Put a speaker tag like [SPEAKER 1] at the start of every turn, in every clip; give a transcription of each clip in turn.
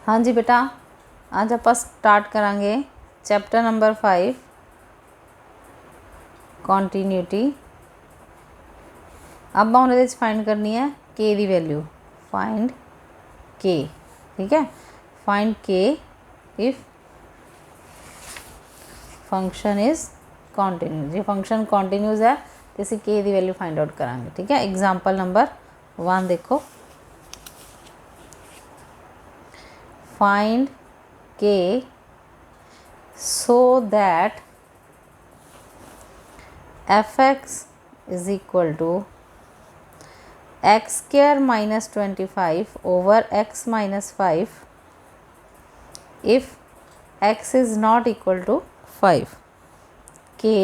[SPEAKER 1] हाँ जी बेटा, आज आप स्टार्ट करांगे चैप्टर नंबर 5 कॉन्टीन्यूटी। अब हमने फाइंड करनी है के दी वैल्यू। फाइंड के, ठीक है। फाइंड के इफ फंक्शन इज कॉन्टीन्यूस। जो फंक्शन कॉन्टीन्यूस है तो इसी के दी वैल्यू फाइंड आउट करांगे, ठीक है। एग्जाम्पल नंबर 1 देखो। फाइंड के so that f(x) is equal to x square minus 25 over x minus 5 if x is not equal to 5. K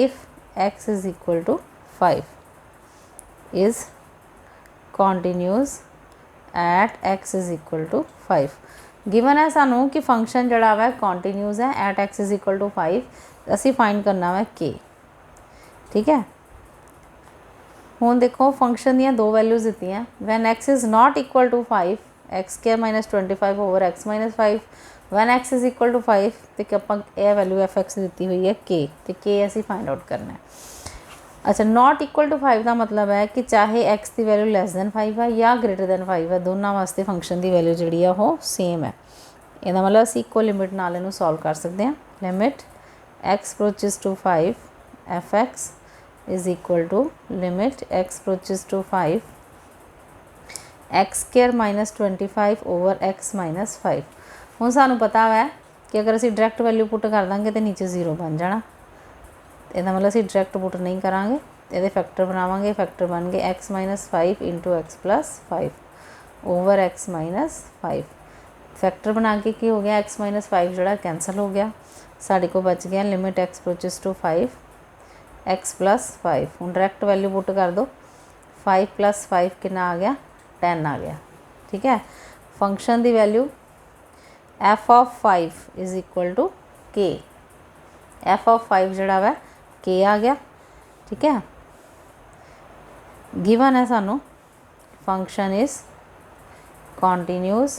[SPEAKER 1] if x is equal to 5 is continuous at x is equal to 5. Given है सानू कि function जड़ा वा continuous है at x is equal to 5। असी find करना वा के, ठीक है। हुण देखो फंक्शन दियाँ दो वैल्यूज दी हैं। When x is not equal to 5 x square minus 25 over x minus 5। When x is equal to 5 तो आप वैल्यू एफ एक्स दी हुई है के, तो के असी फाइंड आउट करना है। अच्छा, नॉट इक्वल टू 5 का मतलब है कि चाहे एक्स की वैल्यू लैस दैन 5 है या ग्रेटर दैन 5 है, दोनों वास्ते फंक्शन की वैल्यू जी है वो सेम है। यदा मतलब असी इक्को लिमिट नाल इनू सॉल्व कर सकते हैं। Limit x approaches to 5 f x is equal to limit x approaches to 5 x square minus 25 over x minus 5। हुण सानू पता है कि अगर असी डायरैक्ट वैल्यू पुट कर देंगे तो नीचे 0 बन जाना। ਇਹਦਾ मतलब ਅਸੀਂ डायरैक्ट पुट नहीं करांगे, ਇਹਦੇ फैक्टर बनावांगे। फैक्टर बन गए x minus 5 into x plus 5 over x minus 5। Factor बना के की हो गया एक्स माइनस 5 जोड़ा कैंसल हो गया। साढ़े को बच गया limit x approaches to 5 x plus 5। हूँ डायरैक्ट वैल्यू पुट कर दो। 5 प्लस 5 कितना आ गया 10 आ गया, ठीक है। फंक्शन की value f of 5 is equal to k. F of 5 जोड़ा वा के आ गया, ठीक है। गिवन है सानू function is continuous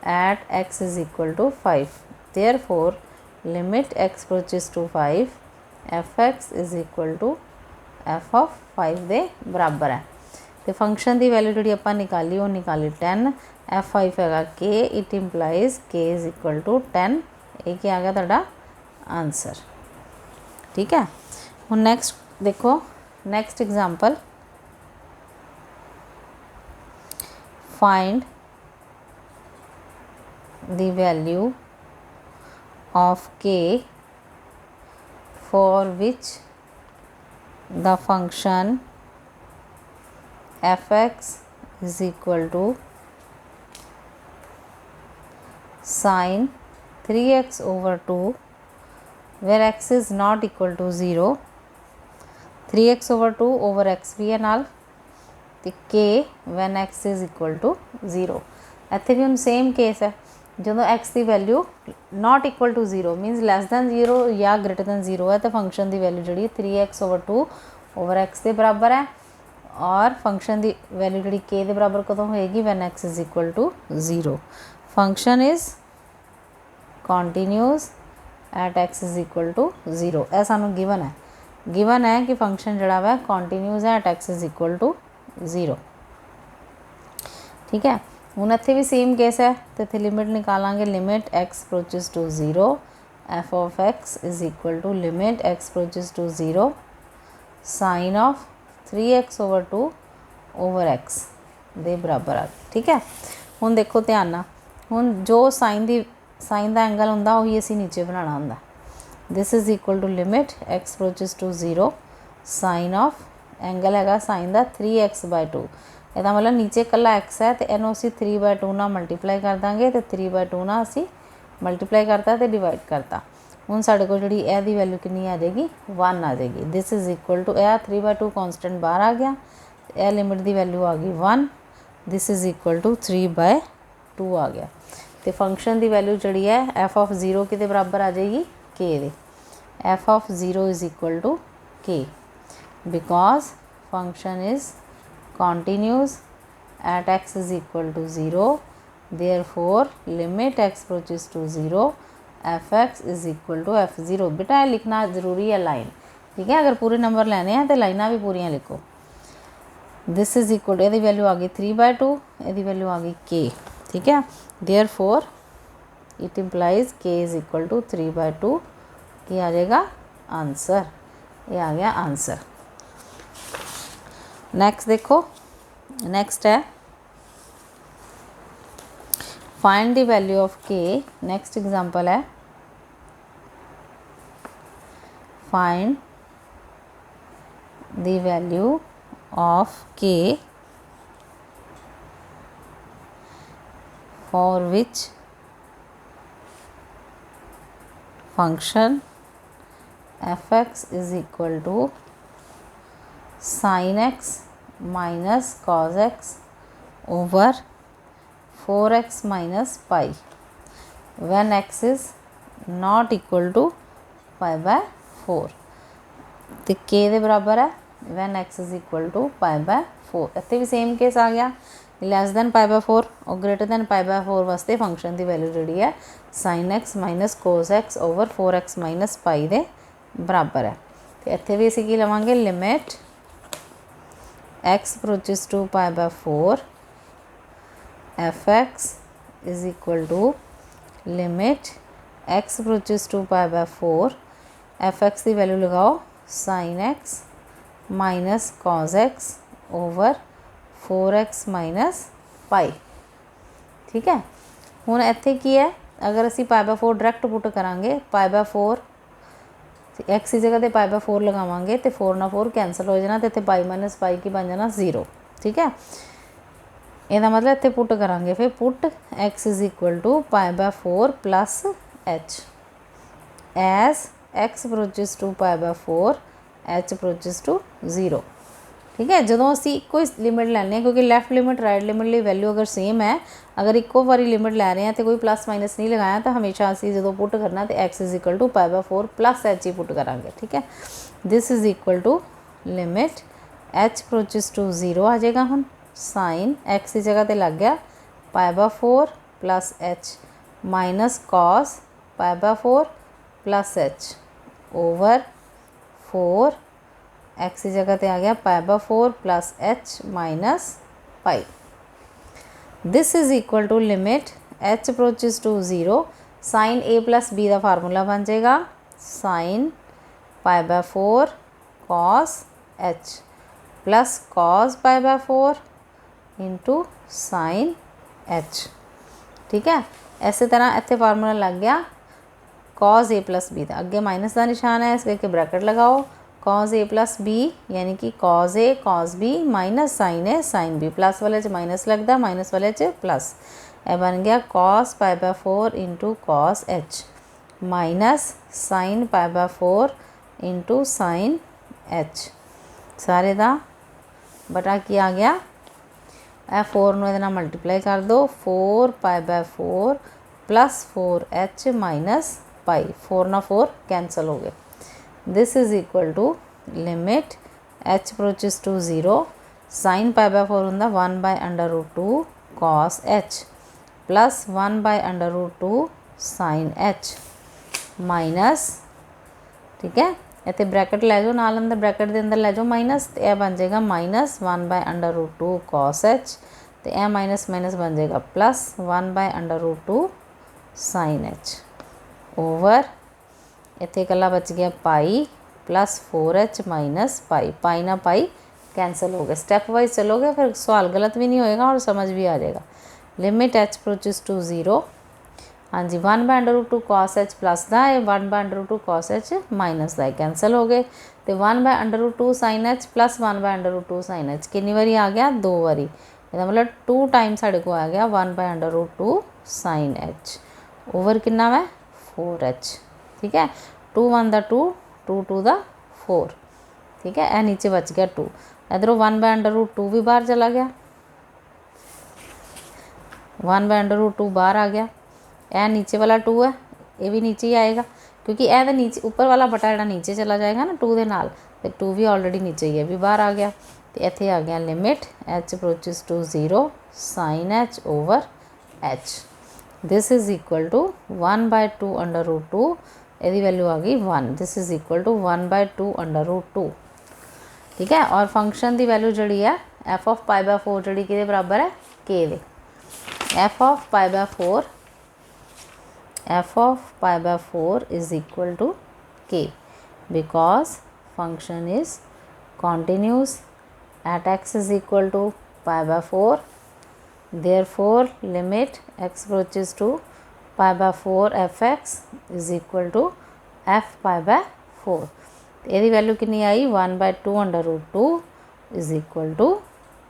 [SPEAKER 1] at x is equal to 5। Therefore limit x approaches to 5 f x is equal to f of 5 दे बराबर है। तो फंक्शन की वैल्यू जी आप निकाली वो निकाली 10। एफ 5 है के, it implies k is equal to 10। ये क्या आ गया तुहाडा आंसर, ठीक है। हुण नैक्सट देखो, next example. Find the value of के for which the function F x is equal to sine 3x over 2 where x is not equal to 0। 3x over 2 over x भी है नाल तो k when x is equal to 0। इत्थे भी हम same case है, जो x की value not equal to 0 means less than 0 या ग्रेटर दैन 0 है तो फंक्शन की value g 3x over 2 over x के बराबर है। और फंक्शन की वैल्यू जी k के बराबर कदों होएगी when x is equal to 0। Function is continuous at x is equal to 0। यह सानू गिवन है, गिवन है कि फंक्शन जड़ा वा कॉन्टीन्यूस है at x is equal to 0, ठीक है। हूँ इत्थे भी सेम केस है तो इत्थे लिमिट निकालांगे। Limit x approaches to 0 F of X is equal to limit x approaches to 0 sine of 3x over 2 over X दे बराबर आ, ठीक है। हूँ देखो ध्यान नाल, हूँ जो साइन का एंगल होंदा वही असी नीचे बनाना होंदा। This is equal to limit x approaches to 0 sine of angle है साइन का 3x/2। इसका मतलब नीचे कला x है तो इनू असी 3/2 ना मल्टीप्लाई कर देंगे तो 3/2 ना असी मल्टीप्लाई करता तो डिवाइड करता। हूँ साढ़े को जी यदी वैल्यू कितनी आ जाएगी 1 आ जाएगी। दिस इज इक्वल टू यह 3/2 कॉन्सटेंट बाहर आ गया, यह लिमिट की वैल्यू आ गई 1। दिस इज इक्वल टू 3/2 आ गया। तो फंक्शन की वैल्यू जी है एफ ऑफ 0 के बराबर आ जाएगी के दे। F of 0 is equal to के because function is continuous at x is equal to 0 therefore limit x approaches to 0 f(x) is equal to f(0)। बेटा लिखना जरूरी है लाइन, ठीक है। अगर पूरे नंबर लेने हैं तो लाइना भी पूरियां लिखो। दिस इज इक्वल टू यदि वैल्यू आ गई 3/2, यदि वैल्यू आ गई k, ठीक है। Therefore it implies k is equal to 3/2। ये आ जाएगा आंसर, ये आ गया आंसर। नेक्स्ट देखो, नेक्स्ट है find the value of k। Next example है find the value of k for which function f(x) is equal to sin x minus cos x over 4x minus pi when x is not equal to pi/4। तो k ਦੇ ਬਰਾਬਰ ਹੈ when x is equal to pi/4। ਇੱਥੇ ਵੀ same case ਆ ਗਿਆ, less than pi/4 और greater than pi/4 वास्ते function की वैल्यू जी है sin x minus cos x over 4x minus pi के बराबर है। तो इत्थे भी असीं की लवांगे limit x approaches to pi/4 f(x) is equal to limit x approaches to pi/4 f(x) की वैल्यू लगाओ sin x minus cos x over 4x minus pi, ठीक है। हुण इत्थे की है, अगर असी pi/4 डायरैक्ट पुट करांगे pi/4 x की जगह ते pi/4 लगावांगे तो 4 ना 4 कैंसल हो जाना, तो इत्थे पाई माइनस पाई की बन जाना 0, ठीक है। ਇਹਦਾ मतलब इत्थे पुट करांगे फिर put x is equal to pi/4 plus h as x approaches to pi/4 h approaches to 0, ठीक है। जो असी इको लिमिट लैने, क्योंकि लैफ्ट लिमिट राइट लिमिट लिए वैल्यू अगर सेम है, अगर इको बारी लिमिट लै रहे हैं तो कोई प्लस माइनस नहीं लगाया, तो हमेशा असी जो पुट करना तो x is equal to pi/4 plus h ही पुट करांगे, ठीक है। This is equal to limit h approaches to 0 आ जाएगा। हम साइन x की जगह तो लग गया pi/4 plus h minus cos pi/4 plus h over 4 x की जगह पे आ गया pi/4 plus h minus pi. This is equal to limit h approaches to 0 sine a plus b का फार्मूला बन जाएगा sine pi/4 cos h plus cos pi/4 into sine h, ठीक है। इस तरह इत्थे फार्मूला लग गया cos a प्लस b का, अगे माइनस का निशान है इस करके ब्रैकेट लगाओ cos a प्लस b यानी कि cos a cos b minus sine a साइन b, प्लस वाले च माइनस लगता, माइनस वाले च प्लस, यह बन गया cos pi/4 into cos h minus sine pi/4 into sine h, सारे का बटा की आ गया, यह 4 नूं इहदे नाल मल्टीप्लाई कर दो 4 pi/4 plus 4h minus pi, 4 ना 4 कैंसल हो गए। This is equal to limit h approaches to 0 sine pi/4 होंदा 1/√2 cos h plus 1/√2 sine h minus, ठीक है। इत्थे ब्रैकेट लै जाओ नाल अंदर, ब्रैकेट के अंदर लै जाओ माइनस, तो यह बन जाएगा माइनस 1/√2 cos h, तो यह माइनस माइनस बन जाएगा प्लस 1/√2 साइन h ओवर इत्थे कला बच गया pi plus 4h minus pi, पाई ना पाई कैंसल हो गया। स्टैप वाइज चलोगे फिर सवाल गलत भी नहीं होएगा और समझ भी आ जाएगा। लिमिट h अप्रोचेस टू 0, हाँ जी 1/√2 cos h प्लस का है 1/√2 cos h माइनस का कैंसल हो गए, तो 1/√2 sin h plus 1/√2 sin h कितनी बारी आ गया, 2 बारी, इसका मतलब 2 टाइम साढ़े को आ गया 1/√2 sin h ओवर कितना है 4h, ठीक है। 2 1 का 2, 2 2 का 4, ठीक है। यह नीचे बच गया 2, इधरों 1/√2 भी बाहर चला गया, 1/√2 बाहर आ गया, यह नीचे वाला 2 है, ये भी नीचे ही आएगा क्योंकि यह तो नीचे ऊपर वाला बटा जो नीचे चला जाएगा ना 2 के नाल, तो 2 भी ऑलरेडी नीचे ही है, भी बाहर आ गया। तो इत्थे आ गया limit h approaches to 0 sine h over h. This is equal to 1/2 under root 2, यदि वैल्यू आ गई 1। This is equal to 1/2 under root 2, ठीक है। और फंक्शन की वैल्यू जी है एफ ऑफ π/4 जी कि बराबर है के दे। F of π/4 is equal to के because function is continuous at x is equal to π/4, therefore limit x approaches to π/4 fx is equal to f π/4। यदि वैल्यू कितनी आई 1/2 under root 2 is equal to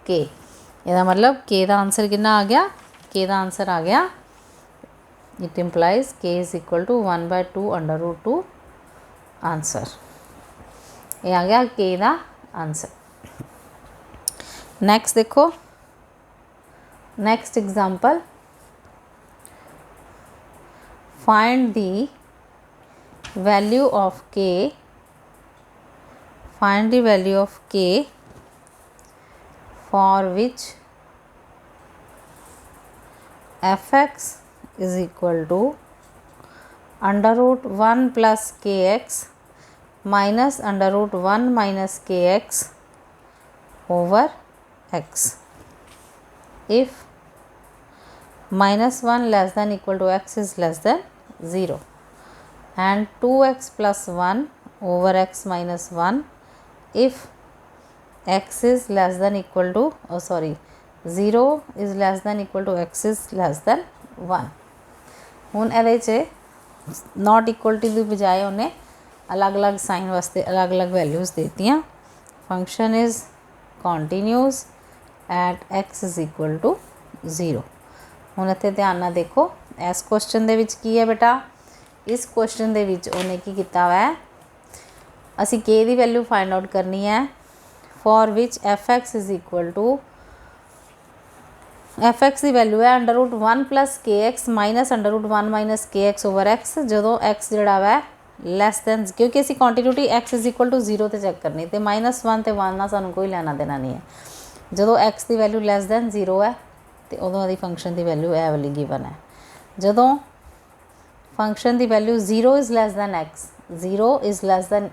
[SPEAKER 1] k. यदा मतलब के का answer कितना आ गया, के का आंसर आ गया, it implies k is equal to 1/2 under root 2 answer. ये आ गया के का आंसर। नेक्स्ट देखो, next example, find the value of k, find the value of के for which fx is equal to under root 1 plus k x minus under root 1 minus k x over x if -1 less than equal to x is less than 0 and 2x plus 1 over x minus 1 if x is less than equal to 0 is less than equal to x is less than 1। हुण इहदे च not equality की बजाय उन्हें अलग अलग sign वास्ते अलग अलग वैल्यूज़ देतियाँ। Function is continuous at x is equal to 0। हुण इत्थे ध्यान नाल देखो, इस क्वेश्चन दे विच की है बेटा, इस क्वेश्चन दे विच उन्हें की कीता है, असी के दी वैल्यू फाइंड आउट करनी है for which f x is equal to, f x की वैल्यू है under root 1 plus k x minus under root 1 minus k x over x, जो एक्स जोड़ा वै लैस दैन, क्योंकि असी quantity x is equal to 0 तो cheque करनी, तो -1 तो 1 ना सानू कोई लेना देना नहीं है। जो एक्स की वैल्यू लैस दैन 0 है तो उदों आदि फंक्शन की वैल्यू ए वाली गिवन है। जो फंक्शन की value 0 is less than x, 0 is less than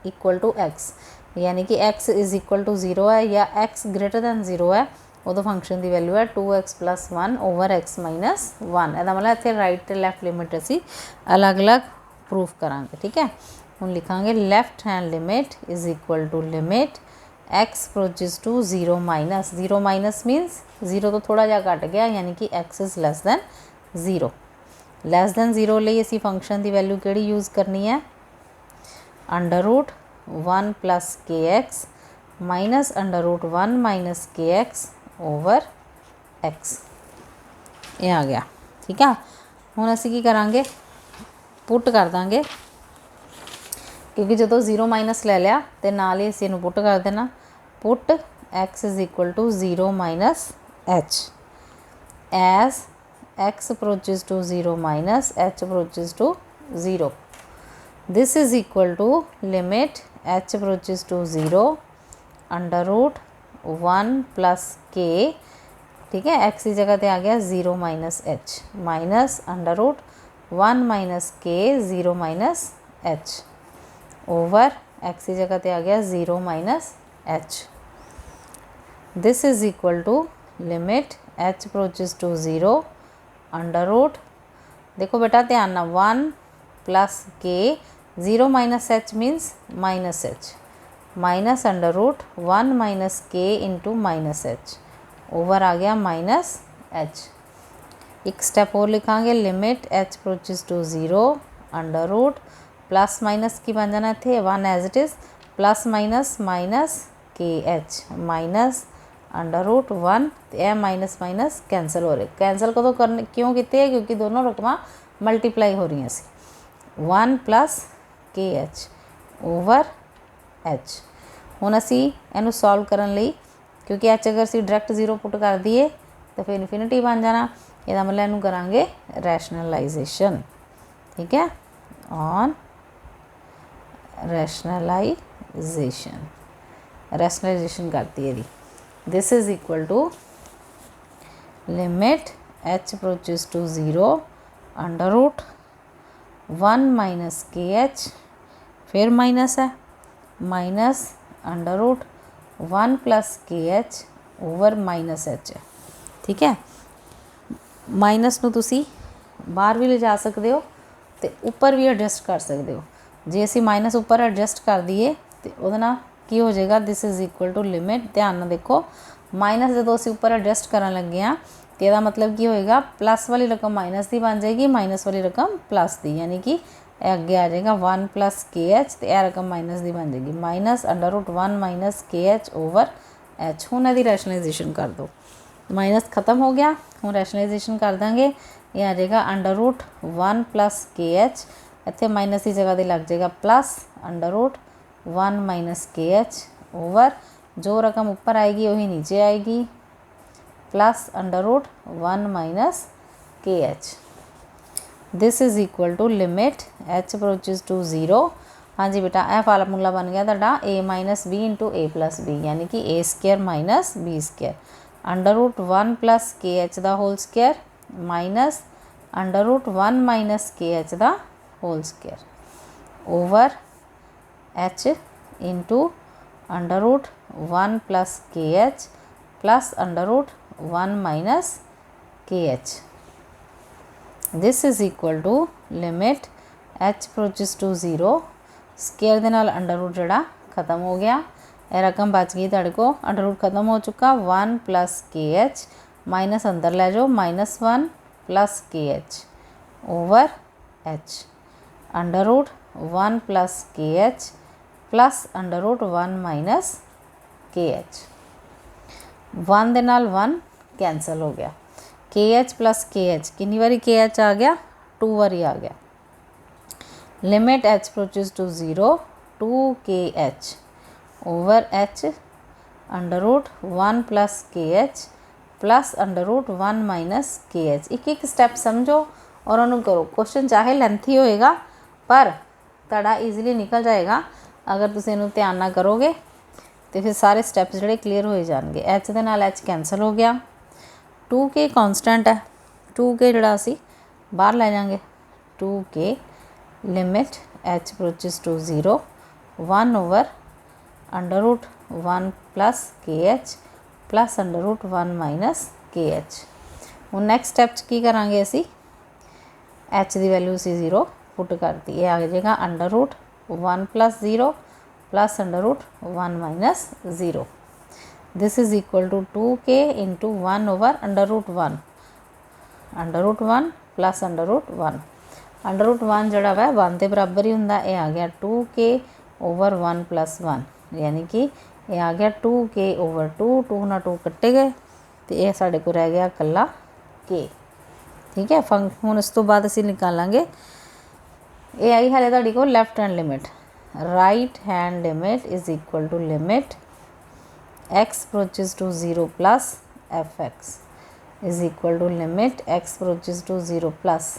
[SPEAKER 1] equal to x, यानी कि एक्स इज़ इक्वल टू 0 है या एक्स ग्रेटर दैन 0 है, उदों फंक्शन की वैल्यू है 2x plus 1 over x minus 1। इसका मतलब इतने राइट तो लैफ्ट लिमिट असी अलग अलग प्रूफ करांगे, ठीक है। हम लिखांगे left hand limit is equal to limit x approaches to 0 minus, 0 minus means 0 तो थोड़ा जा घट गया, यानी कि x is less than 0। Less than 0 लिए असी फंक्शन की वैल्यू किहड़ी यूज़ करनी है, under root 1 plus k x minus under root 1 minus k x over x. ये आ गया, ठीक है। हुण असी की करांगे, पुट कर देंगे, क्योंकि जो 0 माइनस ले लिया तो नाल ही असी इहनूं पुट कर देना, put x is equal to 0 minus h as x approaches to 0 minus h approaches to 0। This is equal to limit h approaches to 0 under root 1 plus k, ठीक है, एक्स की जगह पे आ गया 0 minus h minus under root 1 minus k 0 minus h over x की जगह पे आ गया 0 minus h. This is equal to limit h approaches to 0 under root, देखो बेटा ध्यान ना, 1 plus k 0 minus h means minus h minus under root 1 minus k into minus h over आ गया माइनस एच। एक स्टेप और लिखांगे, limit h approaches to 0 under root plus minus की बन जाना इतने 1 as it is plus minus minus के एच माइनस अंडर रूट 1, यह माइनस माइनस कैंसल हो रहे, कैंसल कदों करने क्यों किते, क्योंकि दोनों रकमां मल्टीप्लाई हो रही सी, 1 प्लस के एच ओवर एच। हुण असी इहनूं सॉल्व करन लई, क्योंकि एच अगर असी डायरैक्ट 0 पुट कर दिए तो फिर इनफिनिटी बन जाना, यदा मतलब इहनूं करांगे रैशनलाइजेशन, ठीक है, ऑन रैशनलाइजेशन करती है। This is equal to limit h approaches to 0 under root 1 minus के एच, फिर माइनस है, माइनस अंडर रूट 1 प्लस के एच ओवर माइनस एच है। ठीक है, माइनस नूं तुसी बाहर भी ले जा सकते हो तो उपर भी एडजस्ट कर सकते हो। जे असी माइनस उपर एडजस्ट कर दीए तो उहदे नाल की हो जाएगा, this is equal to limit, ध्यान नाल देखो माइनस जो असी उपर एडजस्ट करन लगे हाँ तो यदा मतलब की होएगा, प्लस वाली रकम माइनस की बन जाएगी, माइनस वाली रकम प्लस की, यानी कि अगे आ जाएगा 1 प्लस के एच तो यह रकम माइनस की बन जाएगी, माइनस अंडर रूट 1 माइनस के एच ओवर एच। हुण इहदी रैशनलाइजेशन कर दो, माइनस खत्म हो गया, हूँ रैशनलाइजेशन कर देंगे, ये आ जाएगा अंडर रूट 1 प्लस के एच, इत्थे माइनस की जगह पर लग जाएगा प्लस अंडर रूट 1 माइनस के एच ओवर जो रकम ऊपर आएगी वही नीचे आएगी, प्लस अंडर रूट 1 माइनस के h. This is equal to limit h approaches to 0। हाँ जी बेटा, यह फार्मूला बन गया तुहाडा a minus b into a plus b, यानी कि a square minus b square under root 1 plus के एच दा whole square minus under root 1 minus के एच दा whole square over h into under root 1 plus के h plus under root 1 minus के h. This is equal to limit h approaches to 0, square दे नाल under root जड़ा खत्म हो गया, यह रकम बच गई तुहाडे को, अंडर रूट खत्म हो चुका, 1 प्लस के एच माइनस अंदर लै जाओ, माइनस 1 प्लस के H over h under root 1 plus के h plus under root 1 minus के एच। 1 दे नाल 1 कैंसल हो गया, के एच प्लस के एच कितनी बारी के एच आ गया, 2 बारी आ गया। Limit h approaches to 0 2 k H over h under root 1 plus के h plus under root 1 minus के एच। एक एक स्टैप समझो और उन्होंने करो, क्वेश्चन चाहे लेंथी होएगा पर तुहाडा ईजीली निकल जाएगा अगर तुसीं इहनूं ध्यान नाल करोगे तो फिर सारे स्टैप्स जोड़े क्लीयर हो जाएंगे। एच दे नाल एच कैंसल हो गया, 2k कॉन्सटेंट है, 2k जोड़ा असी बाहर लै जाएंगे, 2k limit h approaches to 0 1 over under root 1 plus के h plus under root 1 minus के एच। हूँ नैक्सट स्टैप की करांगे असी, एच की वैल्यू असी 0 पुट करती, ये आ जाएगा under root 1 plus 0 plus under root 1 minus 0। This is equal to 2k into 1 over under root 1 plus under root 1, under root 1 जोड़ा वै 1 के बराबर ही होंदा, ये आ गया 2k ओवर 1 प्लस 1, यानी कि ये आ गया 2k ओवर 2, 2 ना 2 कट्टे गए तो ये साढ़े को रह गया कला k। ठीक है, हुण इस तो बाद असीं निकालांगे, ये आई हाले तुहाडी को left hand limit, right hand limit is equal to limit x approaches to 0 plus f x is equal to limit x approaches to 0 plus.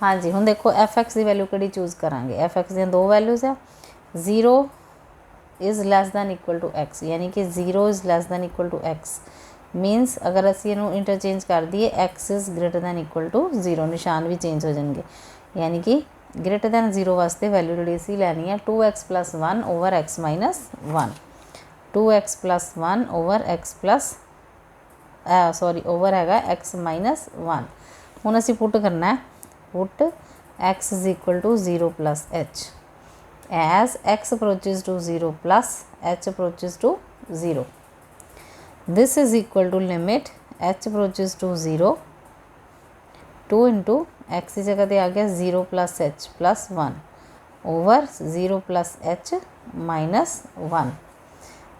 [SPEAKER 1] हाँ जी, हुण देखो एफ एक्स की वैल्यू किहड़ी चूज़ करांगे, एफ एक्स दी दो वैल्यूज़ है, 0 is less than equal to x, यानी कि 0 is less than equal to x means अगर असीं इहनूं इंटरचेंज कर दिए x is greater than equal to 0, निशान भी चेंज हो जाएंगे, यानी कि ग्रेटर दैन 0 वास्ते वैल्यू जिहड़ी असीं लैनी है 2x plus 1 over x minus 1, 2x plus 1 over x plus over हैगा एक्स माइनस 1। हुण असीं पुट करना है, put x is equal to 0 plus h as x approaches to 0 plus h approaches to 0। This is equal to limit h approaches to 0, 2 into x की जगह पर आ गया 0 plus h plus 1 over 0 plus H minus 1।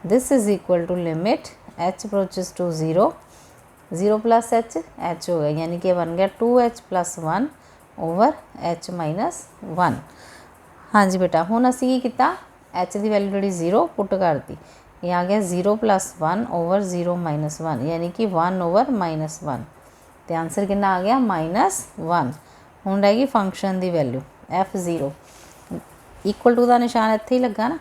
[SPEAKER 1] This is equal to limit h approaches to 0, 0 plus h h हो गया, यानी कि बन गया 2h plus 1 over H minus 1। हाँ जी बेटा, हुण असीं की कीता, एच की वैल्यू जी 0 पुट करती, ये आ गया 0 प्लस 1 ओवर 0 माइनस 1, यानी कि 1 ओवर माइनस 1, तो आंसर कितना आ गया माइनस 1। हुण रहेगी फंक्शन की वैल्यू f0 इक्वल टू का निशान इत्थे ही लगा ना,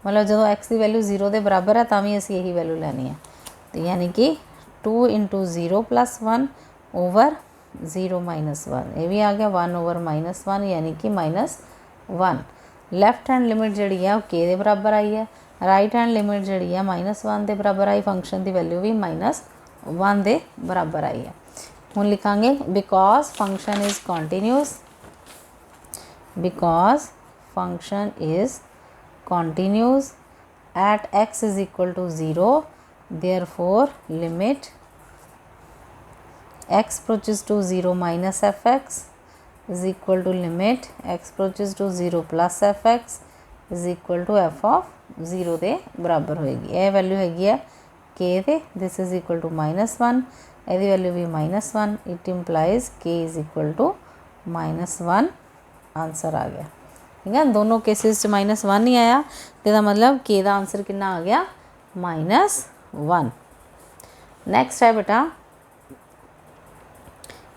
[SPEAKER 1] मतलब जो एक्स की वैल्यू 0 के बराबर है तो भी असी यही वैल्यू लैनी है, तो यानी कि 2 इंटू 0 प्लस 1 ओवर 0 -1, ये भी आ गया 1 ओवर -1 यानी कि -1। लैफ्ट हैंड लिमिट जी है के दे बराबर आई है, राइट हैंड लिमिट जी है -1 के बराबर आई, फंक्शन की वैल्यू भी -1 के बराबर आई है। हुण लिखांगे because function is continuous, because function is continuous at x is equal to 0, therefore limit x approaches to 0 minus fx is equal to limit x approaches to 0 plus fx is equal to f of 0 ਦੇ बराबर होएगी। यह value हैगी है k दे, this is equal to -1, यदी value भी -1, it implies k is equal to -1, answer आ गया। ठीक है, दोनों केसेस -1 ही आया, तो मतलब के का आंसर कितना आ गया -1। नैक्सट है बेटा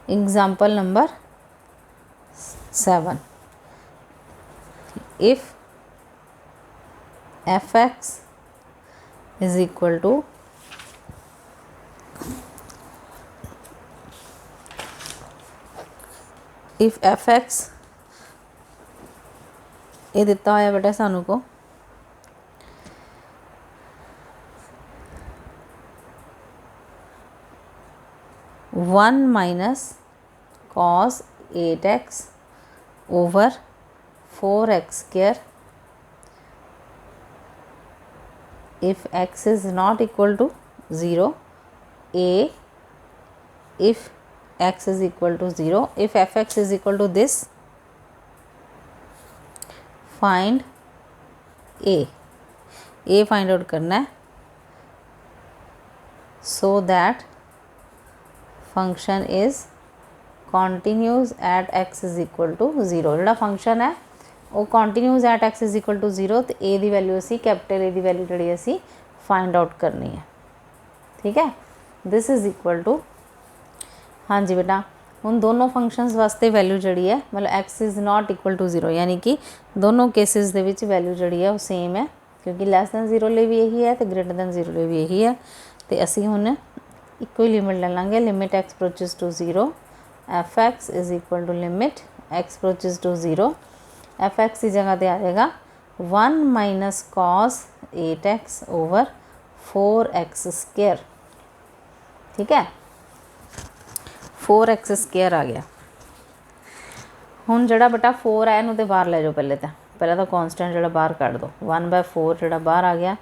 [SPEAKER 1] example number 7, if fx is equal to ये दिता होया बेटा सानू को 1 minus cos 8x over 4x square if x is not equal to 0, a if x is equal to 0, if fx is equal to this, find a find out करना है, so that function is continuous at x is equal to 0। जोड़ा function है वो continuous at x is equal to 0, तो ए की value असी capital A की value जी असी फाइंड आउट करनी है। ठीक है, दिस इज इक्वल टू, हाँ जी बेटा, उन दोनों फंक्शनस वास्ते वैल्यू जी है मतलब x is not equal to 0, यानी कि दोनों केसिस दे विच वैल्यू जी है वो सेम है, क्योंकि लैस दैन 0 लिए भी यही है तो ग्रेटर दैन 0 लिए भी यही है। तो असी हुण इको ही लिमिट ले लांगे, limit x approaches to 0 f x is equal to limit x approaches to 0, f x की जगह पर आ जाएगा 1 minus cos 8x over 4x square. ठीक है, 4x स्क्वायर आ गया। हुण जिहड़ा बेटा 4 है इहनूं ते बाहर ले जाओ, पहले तो कॉन्सटेंट जिहड़ा बाहर कढ़ दो, 1/4 जिहड़ा बाहर आ गया,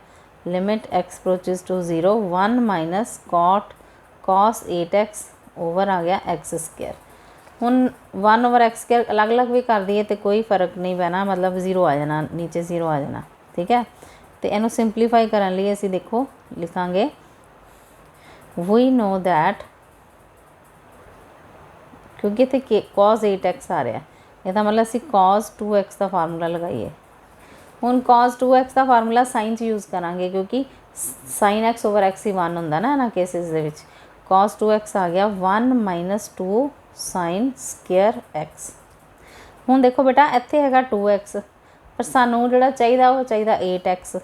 [SPEAKER 1] limit x approaches to 0 1 minus cos 8x over आ गया एक्स स्क्वायर। हुण 1 ओवर एक्स स्क्वायर अलग अलग भी कर दिए तो कोई फर्क नहीं पैना, मतलब 0 आ जाना, नीचे 0 आ जाना। ठीक है, तो इहनूं सिंपलीफाई करने लिए असीं देखो लिखांगे वी नो दैट, क्योंकि इतने cos 8x आ रहा है, यदा मतलब असी cos 2x का फार्मूला लगाइए। हुण cos 2x का फार्मूला साइन च यूज़ करांगे, क्योंकि sin x ओवर x ही 1 होंदा ना इन्हां केसिस दे विच। cos 2x आ गया 1 माइनस 2 sin स्क्वायर x। हुण देखो बेटा इत्थे हैगा 2x, पर सानू जिहड़ा चाहिदा वो चाहिदा 8x,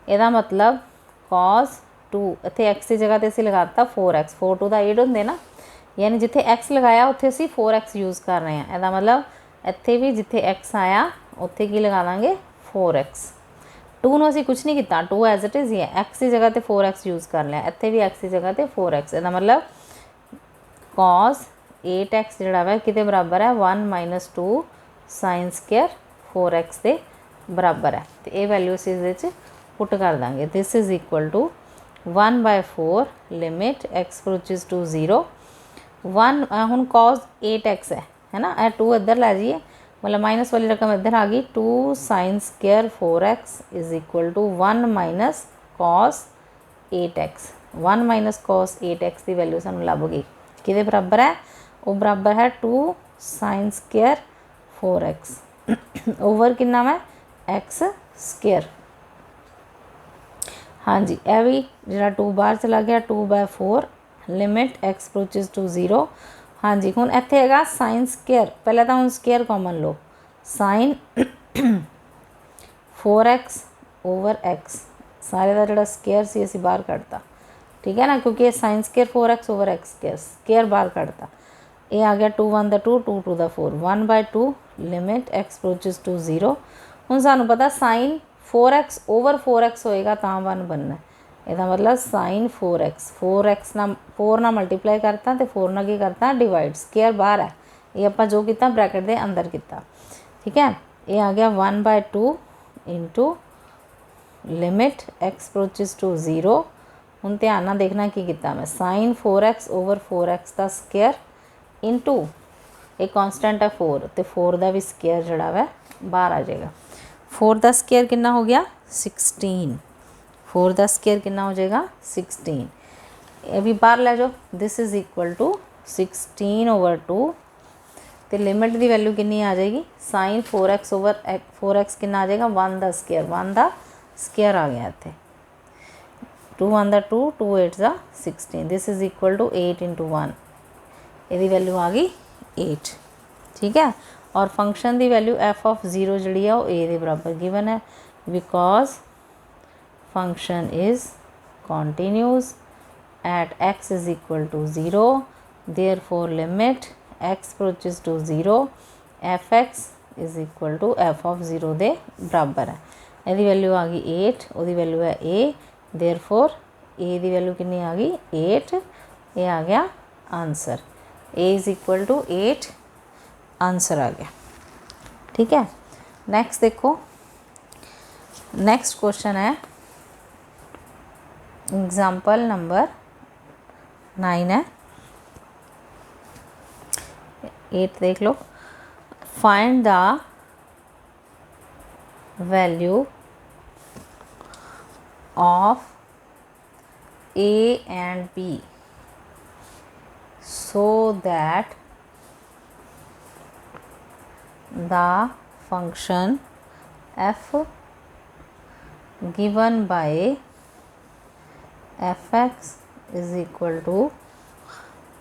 [SPEAKER 1] इहदा मतलब cos 2 इत्थे x की जगह ते असीं लगाता 4x, 4 2 दा 8 होंदे ना, यानी जिथे x लगाया उत्थे असी 4x यूज़ कर रहे हैं, इसका मतलब इत्थे भी जिथे x आया उत्थे की लगा देंगे 4x। 2 नूं असी कुछ नहीं किया, 2 एज इट इज़ ही है, x की जगह ते 4x यूज़ कर लिया, इत्थे भी x की जगह ते 4x, इसका मतलब cos 8x जिहड़ा वा किते बराबर है 1 माइनस 2 sin स्क्वायर 4x के बराबर है। तो ये वैल्यू असी इहदे पुट कर देंगे, this is equal to 1/4 limit x approaches to 0 1 हुण cos 8x है ना, 2 इधर लै जाइए, मतलब माइनस वाली रकम इधर आ गई, 2 sin square 4x is equal to 1 minus cos 8x। 1 minus cos 8x की वैल्यू सानू लभ गई, किहदे बराबर है, वो बराबर है 2 sin स्क्वायर 4x ओवर कितना मैं x स्क्वायर। हाँ जी, यह भी जो 2 बाहर चला गया, 2/4 लिमिट एक्स अप्रोचेस टू 0। हाँ जी, हुण इत्थे हैगा साइन स्क्वायर, पहले तो हुण स्क्वायर कॉमन लो, साइन 4x ओवर x, सारे का जो स्क्वायर सी असीं बाहर कढ़ता, ठीक है ना, क्योंकि ये sine square 4x over x square बाहर कढ़ता। ये आ गया 2 1 2 2 2 4 1/2 लिमिट एक्स अप्रोचेस टू 0। हुण सानू पता साइन 4x ओवर 4x होएगा तां 1 बनना। ਇਹਦਾ मतलब साइन 4x ਨਾਲ 4 ਨਾਲ मल्टीप्लाई करता तो 4 ਨਾਲ की करता डिवाइड, स्केयर बाहर है, ये ਆਪਾਂ जो किया ब्रैकेट के अंदर किया। ठीक है, ये आ गया 1/2 into limit x approaches to 0। हुण ध्यान नाल देखना की किया मैं, साइन 4x ओवर 4x का स्केयर इंटू एक कॉन्सटेंट है 4 तो 4 का भी स्केयर जड़ा वा बाहर आ जाएगा। 4 का स्केयर कितना हो गया 16, 4 का स्केयर कितना हो जाएगा 16, ये भी बाहर ले जाओ। This is equal to 16 over 2 तो लिमिट की वैल्यू कितनी आ जाएगी, साइन 4x ओवर 4x कितना आ जाएगा 1 का स्केयर, 1 का स्केयर आ गया इतने 2 1 2 2 8 16। This is equal to 8 into 1, यदी वैल्यू आ गई 8। ठीक है, और फंक्शन की वैल्यू f(0) जी है वो a के बराबर गिवन है, because function is continuous at x is equal to 0, therefore limit x approaches to 0 f(x) is equal to f(0) के बराबर है। यदी वैल्यू आ गई 8, वो वैल्यू है a, देयरफॉर a की वैल्यू कितनी आ गई 8, ये आ गया answer, a is equal to 8 answer आ गया। ठीक है, नेक्स्ट देखो, नेक्स्ट क्वेश्चन है एग्जाम्पल नंबर 9 है, 8 देख लो। Find the value of a and b so that the function f given by fx is equal to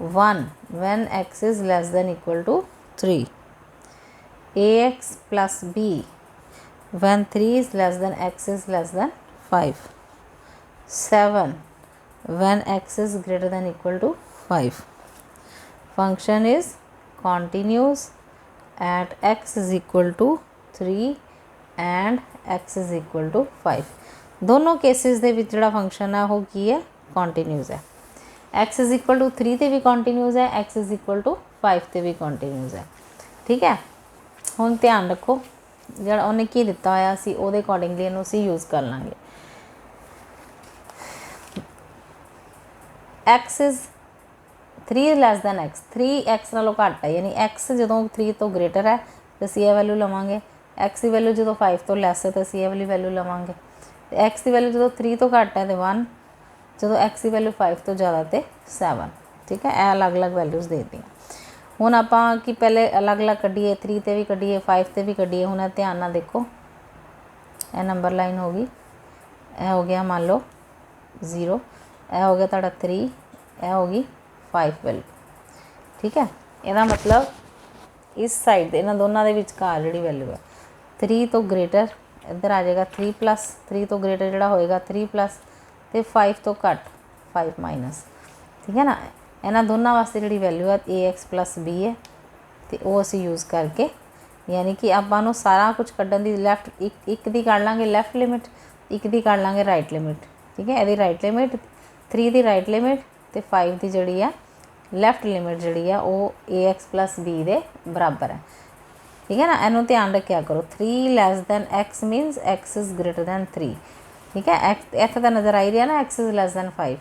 [SPEAKER 1] 1 when x is less than equal to 3, ax plus b when 3 is less than x is less than 5, 7 when x is greater than equal to 5, function is continuous at x is equal to 3 and x is equal to 5। दोनों cases they विच जिहड़ा function है वो की है continuous है, x is equal to 3 ते भी continuous है, x इज़ इक्वल टू 5 ते भी कॉन्टीन्यूस है। ठीक है, हुण ध्यान रखो जिहड़ा उन्हें की दिता होया सी उहदे अकॉर्डिंगली इहनूं असीं यूज़ कर लांगे। x is 3 less than x, 3x नालों घट है, यानी x जो 3 तो ग्रेटर है तो असीं यह वैल्यू लवांगे, x की वैल्यू जो 5 तो लैस है तो असीं यह वाली वैल्यू लवांगे, x की वैल्यू जो 3 तो घट है तो 1, जो x की वैल्यू 5 तो ज़्यादा तो 7। ठीक है, यह अलग अलग वैल्यूज़ दे दी। हुण आपां कि पहले अलग अलग कढ़ीए, 3 ते भी कढ़ीए 5 ते भी कढ़ीए। हुण ध्यान नाल देखो, यह नंबर लाइन होगी, यह हो गया मान लो 0, यह हो गया तुहाडा 3, यह होगी 5 वैल्यू। ठीक है, यदा मतलब इस साइड इन्होंने दोनों के विचकार जी वैल्यू है 3 तो ग्रेटर, इधर आ जाएगा 3 प्लस, 3 तो ग्रेटर जोड़ा होएगा 3 प्लस तो 5 तो घट 5 माइनस। ठीक है ना, इन्होंने दोनों वास्ते जी वैल्यू है ax प्लस b है, तो वो असी यूज़ करके यानी कि आपां सारा कुछ कढ़न की लैफ्ट एक दी कढ़ लाँगे लैफ्ट लिमिट, एक दी कढ़ लाँगे राइट लिमिट। ठीक है, यदि राइट लिमिट 3 की राइट लिमिट तो 5 की जी है लैफ्ट लिमिट जी है वो ax प्लस b के बराबर है। ठीक है ना, इनू ध्यान रखा करो, 3 less than x मीनस x is greater then 3। ठीक है, इत्थे तो नज़र आई रहा ना x is less then 5,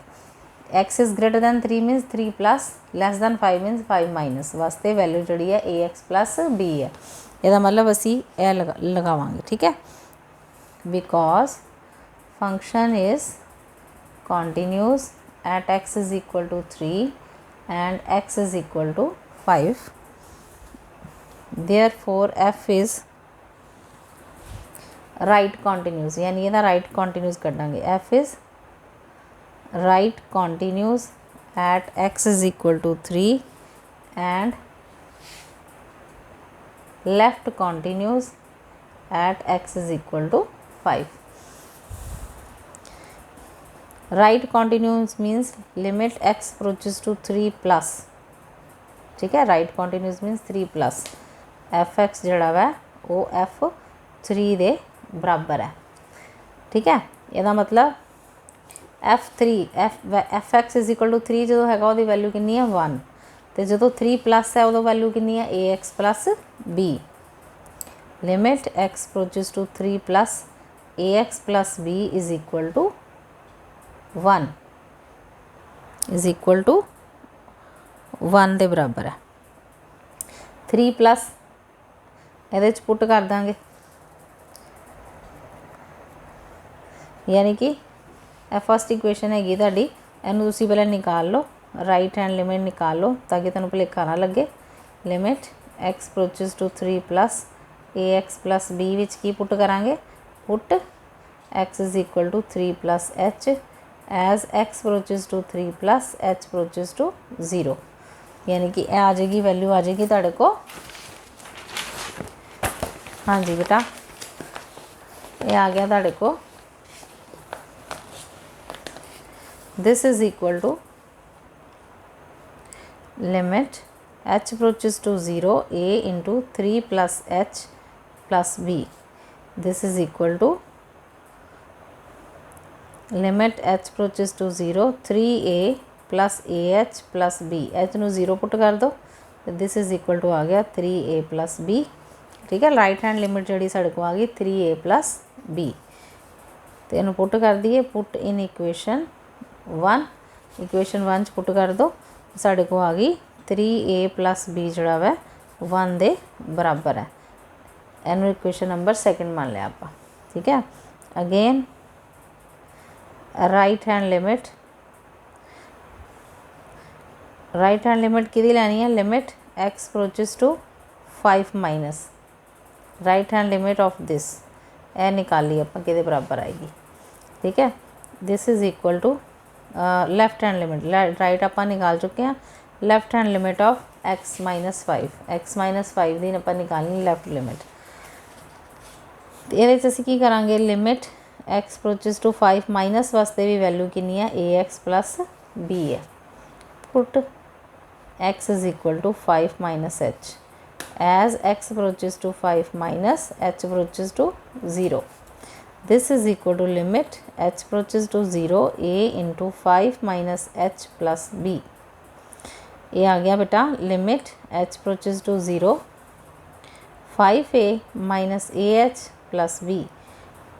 [SPEAKER 1] x is greater then 3 मीनस 3 plus, less than 5 मीनस 5 minus, वास्ते वैल्यू जी है ax प्लस b है। यदा मतलब असी यह लगावांगे। ठीक है, because function is continuous at x is equal to 3 and x is equal to 5, therefore f is right continuous, यानी ये right continuous कढ़ांगे, f is right continuous at x is equal to 3 and left continuous at x is equal to 5। Right continuous means limit x approaches to 3 plus, ठीक है। Right continuous means 3 plus f x जोड़ा वै वो F3 दे बराबर है, ठीक है। यदा मतलब f x is equal to 3 जो है वो वैल्यू कितनी है 1, तो जो 3 प्लस है उदो वैल्यू कितनी है a x plus b. Limit x approaches to 3 plus a x plus b is equal to 1, is equal to 1 के बराबर है। 3 प्लस ये पुट कर देंगे, यानी कि फस्ट इक्वेशन हैगी तुहाडी, इहनूं तुसीं पहले निकाल लो, राइट हैंड लिमिट निकाल लो ताकि तुहानूं भुलेखा ना लगे। Limit x approaches to 3 plus a x plus b विच की पुट करांगे, put x is equal to 3 plus h as x approaches to 3 plus h approaches to 0, यानी कि आ जाएगी वैल्यू आ जाएगी तुहाडे को, हाँ जी बेटा ये आ गया तुहाडे को। This is equal to limit h approaches to 0 a into 3 plus h plus b, this is equal to limit h approaches to 0 3a plus ah plus b, h ਨੂੰ 0 पुट कर दो तो दिस इज इक्वल टू आ गया 3a plus b, ठीक है। Right hand limit जी साढ़े को आ गई 3a plus b, तो इन्हों पुट कर दिए, put in equation 1, equation 1 put कर दो साढ़े को आ गई 3a plus b जोड़ा वै 1 दे बराबर है। इन्हों इक्वेशन नंबर सेकंड मान लिया आप, ठीक है। अगेन राइट हैंड लिमिट किहदी लैनी है, limit x approaches to 5 minus right hand limit of this, ए निकाली आप कि बराबर आएगी, ठीक है। This is equal to left hand limit, right आप निकाल चुके हैं। Left hand limit of x minus 5, x minus 5 दी आप निकालनी लैफ्ट लिमिट, ये असी की करांगे limit x approaches to 5 minus वास्ते भी वैल्यू कितनी है ए एक्स प्लस बी है, put x is equal to 5 minus h as x approaches to 5 minus h approaches to 0, this is equal to limit h approaches to 0 a into 5 minus h plus b. ये आ गया बेटा limit h approaches to 0 5a minus a h plus b,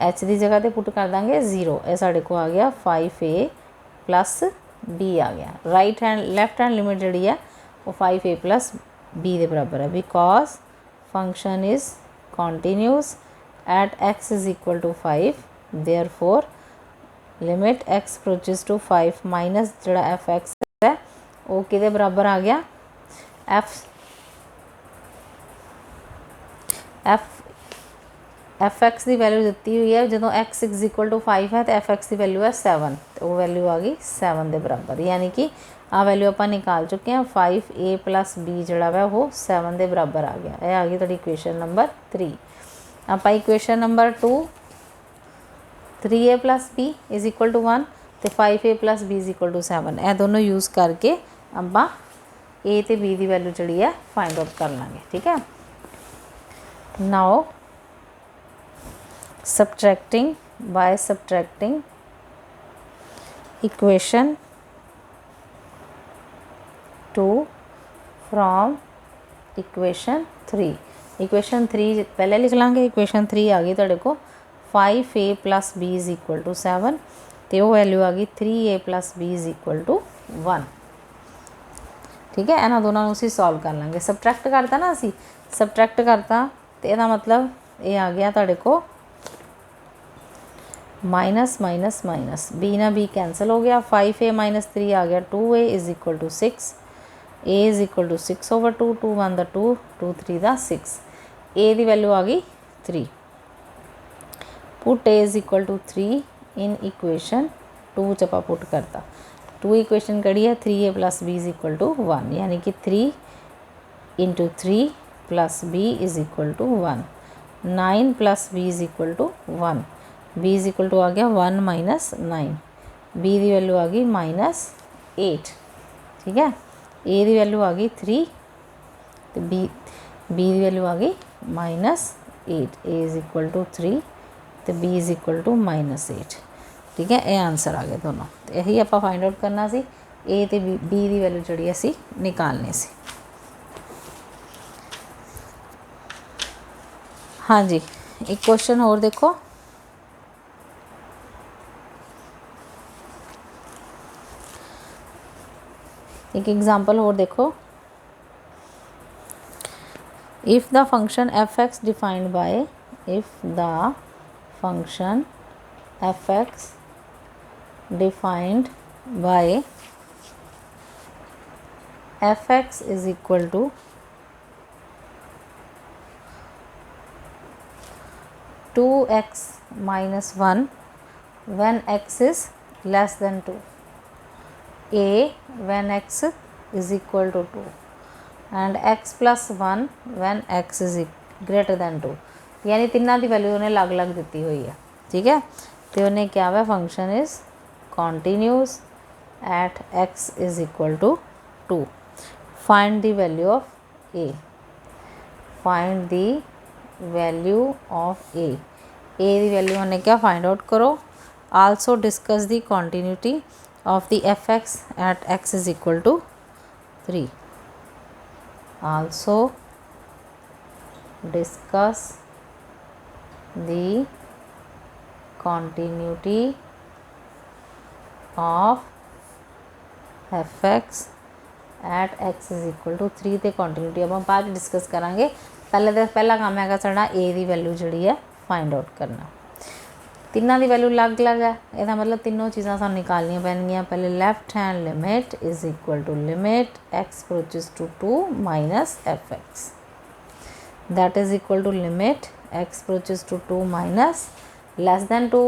[SPEAKER 1] h की जगह पर put कर देंगे 0, ये साढ़े को आ गया 5a प्लस बी आ गया। Right hand left hand limit जी है वो 5a प्लस बी के बराबर है, because function is continuous at x is equal to 5, therefore limit x approaches to 5 minus जोड़ा एफ एक्स है वो कि बराबर आ गया एफ एक्स की वैल्यू दी हुई है, जो x इज इक्वल टू 5 है तो एफ एक्स की वैल्यू है 7, तो वो वैल्यू आ गई 7 के बराबर, यानी कि आ वैल्यू आप निकाल चुके हैं 5a प्लस बी जोड़ा वै वो 7 के बराबर आ गया। यह आ गई थोड़ी इक्वेशन नंबर 3। आप equation number 2 3a plus b is equal to 1 तो 5a plus b is equal to 7, यह दोनों यूज़ करके आप a तो b की वैल्यू जी है फाइंड आउट कर लेंगे, ठीक है। Now subtracting by subtracting equation 2 from equation 3, equation 3 पहले लिख लाँगे, इक्वेशन 3 आ गई तुहाडे को 5a plus b is equal to 7, तो वो वैल्यू आ गई 3a plus b is equal to 1, ठीक है। इन्होंने दोनों असीं सॉल्व कर लेंगे, सबट्रैक्ट करता ना असीं सबट्रैक्ट करता तो यह मतलब ये आ गया तुहाडे को माइनस माइनस माइनस बी ना बी कैंसल हो गया, 5a माइनस 3 आ गया 2a is equal to 6, a is equal to 6 over 2, 2 1 दा 2, 2 3 दा 6, a की वैल्यू आ गई 3, put a is equal to 3 in equation 2 च आप पुट करता, 2 इक्वेशन कड़ी है 3a plus b is equal to 1, यानी कि 3 into 3 plus b is equal to 1, 9 plus b is equal to 1, b is equal to आ गया 1 माइनस 9, बी की वैल्यू आ गई -8, ठीक है। ए की वैल्यू आ गई 3 तो बी की वैल्यू आ गई -8। ए इज़ इक्वल टू 3 तो बी इज़ इक्वल टू -8, ठीक है। ये आंसर आ गया दोनों। तो यही आप फाइंड आउट करना सी, ए तो बी की वैल्यू जी असी निकालनी सी। हाँ जी, एक क्वेश्चन होर देखो, एक एग्जाम्पल होर देखो। If the function F x defined by, if the function F x defined by f x is equal to 2x minus 1 when x is less than 2, a when x is equal to 2 and x plus 1 when x is greater than 2, यानी तिना की value उन्हें अलग अलग दी हुई है, ठीक है। तो उन्हें क्या है, function is continuous at x is equal to 2, find the value of a, find the value of a की वैल्यू हमने क्या फाइंड आउट करो। Also discuss the continuity of the f x at x is equal to 3, also discuss the continuity of f x at x is equal to 3 तो continuity आप बाद discuss करांगे। पहले तो पहला काम है साढ़ा ए की वैल्यू जी है फाइंड आउट करना। तिना की वैल्यू अलग अलग है, यदा मतलब तीनों चीज़ा सानू निकालनियाँ पैनगियाँ। पहले left hand limit is equal to limit x approaches to 2 minus f x, that is equal to limit x approaches to 2 minus less than 2,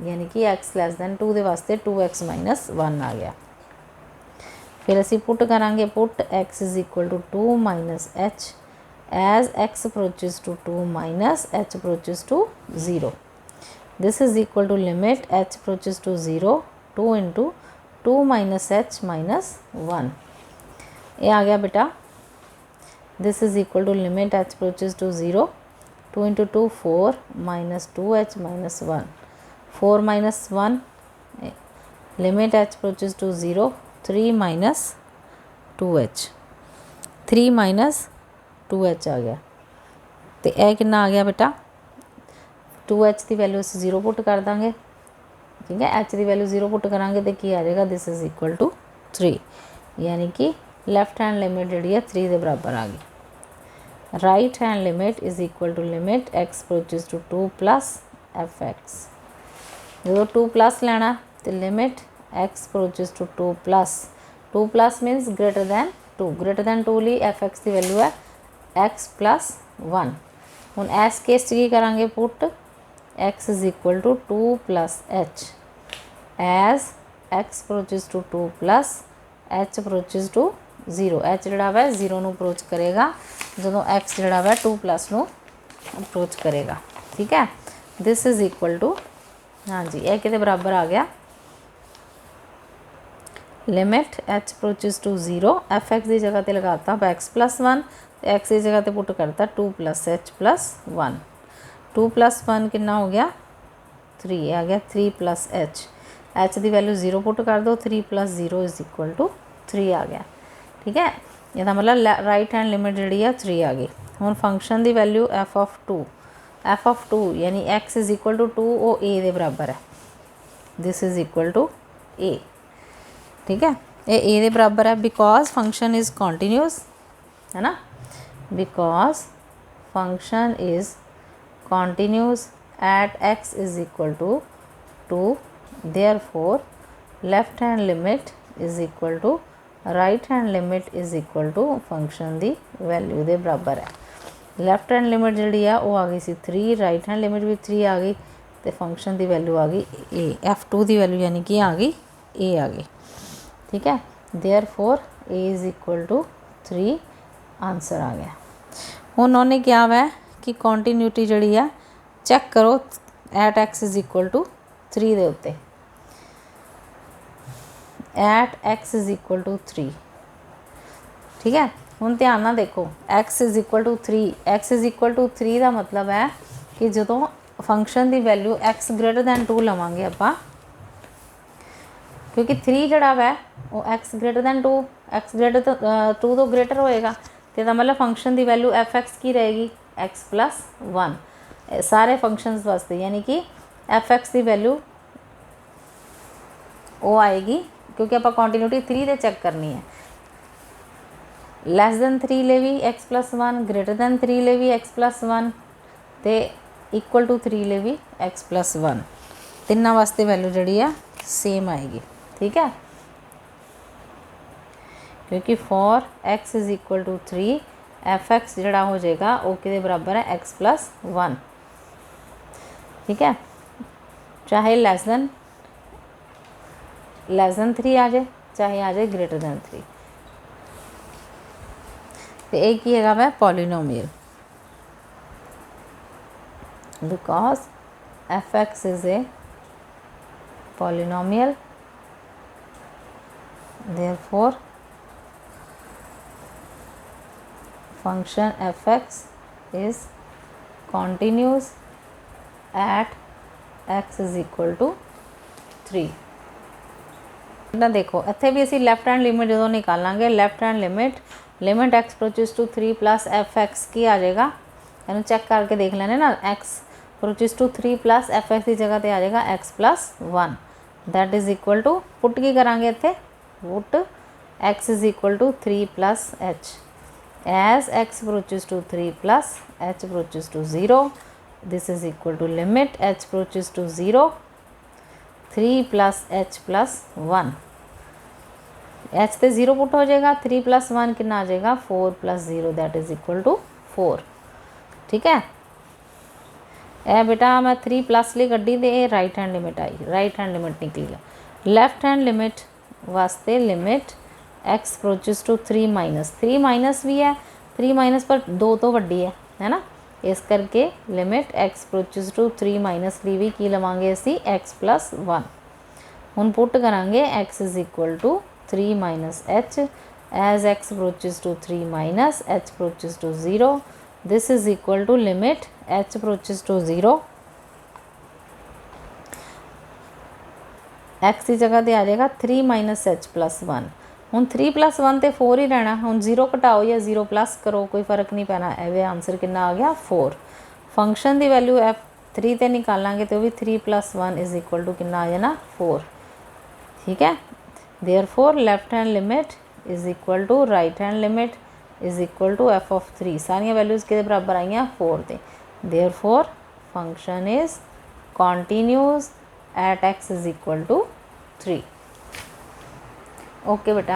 [SPEAKER 1] यानी कि एक्स लैस दैन 2 के वास्ते 2x माइनस 1 आ गया। फिर असी पुट करांगे, put x is equal to 2 minus h as x approaches to 2 minus h approaches to 0. This is equal to limit h approaches to 0 2 into 2 minus h minus 1, ये आ गया बेटा। This is equal to limit h approaches to 0 2 into 2 4 minus 2h minus 1, 4 minus 1 limit h approaches to 0 3 minus 2h, 3 minus 2h आ गया। तो यह कितना आ गया बेटा, 2h की वैल्यू अस 0 पुट कर देंगे, ठीक है। h की वैल्यू 0 पुट करांगे तो की आ जाएगा, दिस इज इक्वल टू 3, यानी कि लैफ्ट हैंड लिमिट जी है 3 के बराबर आ गई। Right hand limit is equal to limit x approaches to 2 plus f x, जो 2 प्लस लेना तो limit x approaches to 2 plus means greater than 2 ली एफ एक्स की वैल्यू है एक्स प्लस 1। हुण इस केस की करांगे, put x is equal to 2 plus h as x approaches to 2 plus h approaches to 0, h जोड़ा वै 0 नू अप्रोच करेगा जो एक्स जोड़ा वै 2 प्लस नू अप्रोच करेगा, ठीक है। दिस इज इक्वल टू, हाँ जी, यह कि बराबर आ गया limit h approaches to 0, f x की जगह पर लगाता एक्स प्लस 1, एक्स की जगह पे पुट करता 2 प्लस एच प्लस 1, 2 प्लस 1 कितना हो गया 3 आ गया, 3 प्लस एच, एच की वैल्यू 0 पुट कर दो, 3 प्लस 0 इज इक्वल टू 3 आ गया, ठीक है। यदा मतलब राइट हैंड लिमिट जी है 3 आ गई। हुण फंक्शन की वैल्यू एफ ऑफ 2 यानी एक्स इज इक्वल टू 2 वो ए के बराबर है, दिस इज इक्वल टू ए, ठीक है। ये ए के बराबर है बिकॉज फंक्शन इज कॉन्टीन्यूस, है ना, because function is continuous at x is equal to 2, therefore left hand limit is equal to right hand limit is equal to function the value के बराबर है। लैफ्ट हैंड लिमिट जी है वो आ गई सी 3, right hand limit भी 3 आ गई तो फंक्शन की वैल्यू आ गई ए, f2 की वैल्यू यानी कि आ गई ए आ गई, ठीक है। therefore a is equal to 3 answer आ गया। हुण उन्होंने क्या है कि कॉन्टीन्यूटी जी है चैक करो at x is equal to 3 के उत्ते, at x is equal to 3। ठीक है, हुण ध्यान नाल देखो, x is equal to 3, x is equal to 3 का मतलब है कि जो फंक्शन की वैल्यू एक्स ग्रेटर दैन 2 लवांगे आपां, क्योंकि 3 जड़ा वै वो x greater than 2, x greater 2 तो ग्रेटर होएगा, तो मतलब फंक्शन की वैल्यू एफ एक्स की रहेगी एक्स प्लस 1 सारे फंक्शनस वास्ते, यानी कि एफ एक्स की वैल्यू वो आएगी, क्योंकि आप कॉन्टीन्यूटी 3 दे चेक करनी है। लैस दैन 3 ले भी एक्स प्लस 1, ग्रेटर दैन 3 ले भी एक्स प्लस 1, तो इक्वल टू 3 ले भी एक्स प्लस 1, तिना वास्ते वैल्यू जी है सेम आएगी। ठीक है, क्योंकि for x is equal to 3 f x जड़ा हो जाएगा वो कि बराबर है एक्स प्लस 1। ठीक है, चाहे लैस दैन 3 आ जाए, चाहे आ जाए ग्रेटर दैन 3। तो एक ही है वै polynomial, because f x is a polynomial, therefore function f(x) is continuous at x is equal to 3। ना देखो इत्थे भी असी लैफ्ट हैंड लिमिट जो निकालांगे, left hand limit x approaches to 3 plus f x की आ जाएगा, इन्हू चेक करके देख लेने ना, x approaches to 3 plus f x की जगह पर आ जाएगा x plus 1, that is equal to put की करांगे इत्थे, put x is equal to 3 plus h, as x approaches to 3 plus h approaches to 0, this is equal to limit h approaches to 0 3 plus h plus 1, h तो 0 put हो जाएगा, 3 plus 1 कितना आ जाएगा 4 plus 0, that is equal to 4। ठीक है, ए बेटा मैं 3 plus ली कड्डी तो ये राइट हैंड लिमिट आई, राइट हैंड लिमिट निकली है। लैफ्ट हैंड लिमिट वास्ते limit x approaches to 3 minus भी है, 3 माइनस पर 2 तो वड्डी है ना, इस करके limit x approaches to 3 minus ली भी की लवांगे असी एक्स प्लस 1। हुण पुट करांगे x is equal to 3 minus h, as x approaches to 3 minus h approaches to 0, this is equal to limit h approaches to 0, x की जगह पर आ जाएगा 3 माइनस एच प्लस 1। हुण 3 प्लस 1 तो 4 ही रहना, हुण 0 घटाओ या 0 प्लस करो कोई फर्क नहीं पैना, एवे आंसर कितना आ गया 4। फंक्शन की वैल्यू एफ 3 तो निकालांगे तो भी 3 प्लस 1 इज़ इक्वल टू कितना आ जाना 4। ठीक है, therefore left hand limit is equal to right hand limit is equal to f of 3, सारिया वैल्यूज़ के बराबर आईया 4 ते, therefore function is continuous at x is equal to 3। Okay बेटा।